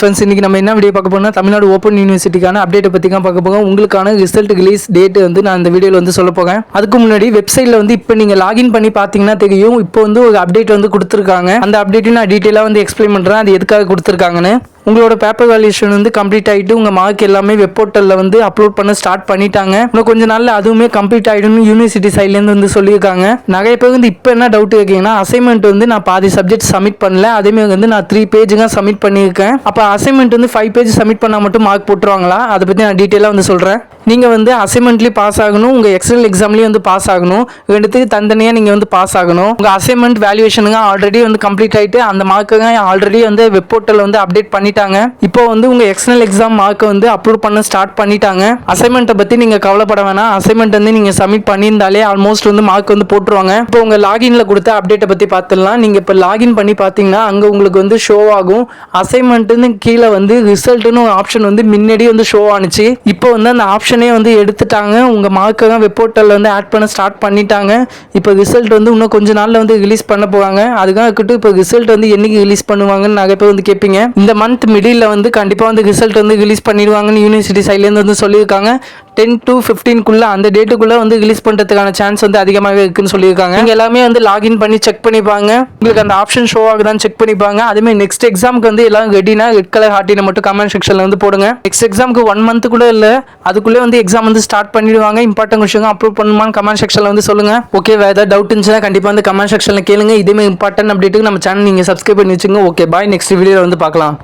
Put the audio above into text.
Friends, இன்னைக்கு நம்ம என்ன வீடியோ பார்க்க போறோம்னா தமிழ்நாடு ஓப்பன் யூனிவர்சிட்டிக்கான அப்டேட் பத்தி தான் பார்க்க போறோம். உங்களுக்கான ரிசல்ட் ரிலீஸ் டேட் வந்து நான் இந்த வீடியோல வந்து சொல்ல போறேன். அதுக்கு முன்னாடி வெப்சைட்ல வந்து இப்போ நீங்க லாகின் பண்ணி பாத்தீங்கன்னா தெரியும். இப்போ வந்து ஒரு அப்டேட் வந்து கொடுத்துருக்காங்க. அந்த அப்டேட் நான் டீடைலா வந்து எக்ஸ்பிளைன் பண்றேன். அது எதுக்காக கொடுத்துருக்காங்கன்னு. உங்களோட பேப்பர் வேல்யூஷன் வந்து கம்ப்ளீட் ஆகிட்டு உங்கள் மார்க் எல்லாமே வெப் போர்ட்டலில் வந்து அப்லோட் பண்ண ஸ்டார்ட் பண்ணிட்டாங்க. இன்னும் கொஞ்ச நாளில் அதுவுமே கம்ப்ளீட் ஆகிடும்னு யூனிவர்சிட்டி சைட்லேருந்து வந்து சொல்லியிருக்காங்க. நிறைய பேர் வந்து இப்போ என்ன டவுட் இருக்கீங்கன்னா, அசைன்மெண்ட் வந்து நான் பாதி சப்ஜெக்ட் சப்மிட் பண்ணல, அதேமாதிரி வந்து நான் 3 பேஜுங்க சப்மிட் பண்ணியிருக்கேன். அப்போ அசைன்மெண்ட் வந்து 5 பேஜ் சப்மிட் பண்ணால் மட்டும் மார்க் போட்டுருவாங்களா? அதை பற்றி நான் டீட்டெயிலாக வந்து சொல்கிறேன். நீங்கள் வந்து அசைன்மெண்ட்லேயும் பாஸ் ஆகணும், உங்கள் எக்ஸ்டர்னல் எக்ஸாம்லேயும் வந்து பாஸ் ஆகணும். ரெண்டுத்துக்கு தனித்தனியாக நீங்கள் வந்து பாஸ் ஆகணும். உங்கள் அசைன்மெண்ட் வேல்யூவேஷனுங்க ஆல்ரெடி வந்து கம்ப்ளீட் ஆகிட்டு அந்த மார்க்குங்க ஆல்ரெடி வந்து வெப் போர்ட்டல் வந்து அப்டேட் பண்ணிட்டாங்க. இப்போ வந்து உங்க எக்ஸ்டர்னல் எக்ஸாம் மார்க்கை வந்து அப்லோட் பண்ண ஸ்டார்ட் பண்ணிட்டாங்க. அசைன்மெண்ட்டை பற்றி நீங்கள் கவலைப்பட வேணாம். அசைன்மெண்ட் வந்து நீங்கள் சப்மிட் பண்ணியிருந்தாலே ஆல்மோஸ்ட் வந்து மார்க் வந்து போட்டுருவாங்க. இப்போ உங்கள் லாகின்ல கொடுத்த அப்டேட்டை பற்றி பார்த்துடலாம். நீங்கள் இப்போ லாகின் பண்ணி பார்த்தீங்கன்னா அங்கே உங்களுக்கு வந்து ஷோ ஆகும். அசைன்மெண்ட்டுன்னு கீழே வந்து ரிசல்ட்டுன்னு ஒரு ஆப்ஷன் வந்து முன்னாடி வந்து ஷோ ஆனிச்சு. இப்போ வந்து அந்த ஆப்ஷனே வந்து எடுத்துட்டாங்க. உங்கள் மார்க்கை தான் வெப் போர்ட்டலில் வந்து ஆட் பண்ண ஸ்டார்ட் பண்ணிட்டாங்க. இப்போ ரிசல்ட் வந்து இன்னும் கொஞ்ச நாளில் வந்து ரிலீஸ் பண்ண போவாங்க. அதுக்காக இருக்கட்டும். இப்போ ரிசல்ட் வந்து என்னைக்கு ரிலீஸ் பண்ணுவாங்கன்னு நிறைய பேர் வந்து கேட்பீங்க. இந்த மந்த் மிடில் வந்து கண்டிப்பாக வந்து ரிசல்ட் வந்து ரிலீஸ் பண்ணிடுவாங்கன்னு யூனிவர்சிட்டி சைட்லேருந்து வந்து சொல்லியிருக்காங்க. 10 to 15 அந்த டேட்டுக்குள்ளே வந்து ரிலீஸ் பண்ணுறதுக்கான சான்ஸ் வந்து அதிகமாகவே இருக்குன்னு சொல்லியிருக்காங்க. நீங்கள் எல்லாமே வந்து லாகின் பண்ணி செக் பண்ணிப்பாங்க. உங்களுக்கு அந்த ஆப்ஷன் ஷோ ஆகுதான்னு செக் பண்ணிப்பாங்க. அதேமாதிரி நெக்ஸ்ட் எக்ஸாமுக்கு வந்து எல்லாம் ரெடினா ரெட் கலர் ஹார்ட்டினை மட்டும் கமெண்ட் செக்ஷனில் வந்து போடுங்க. நெக்ஸ்ட் எக்ஸாமுக்கு 1 month கூட இல்லை, அதுக்குள்ளே வந்து எக்ஸாம் வந்து ஸ்டார்ட் பண்ணிடுவாங்க. இம்பார்ட்டன்ட் விஷயம் அப்லோட் பண்ணுமான்னு கமெண்ட் செக்ஷனில் வந்து சொல்லுங்க. ஓகே, வேறு ஏதாவது டவுட் இருந்துச்சுன்னா கண்டிப்பாக வந்து கமெண்ட் செக்ஷனில் கேளுங்க. இதேமாதிரி இம்பார்ட்டன்ட் அப்டேட்டுக்கு நம்ம சேனல் நீங்கள் சப்ஸ்கிரைப் பண்ணி வச்சுங்க. ஓகே, பாய். நெக்ஸ்ட் வீடியோவில் வந்து பார்க்கலாம்.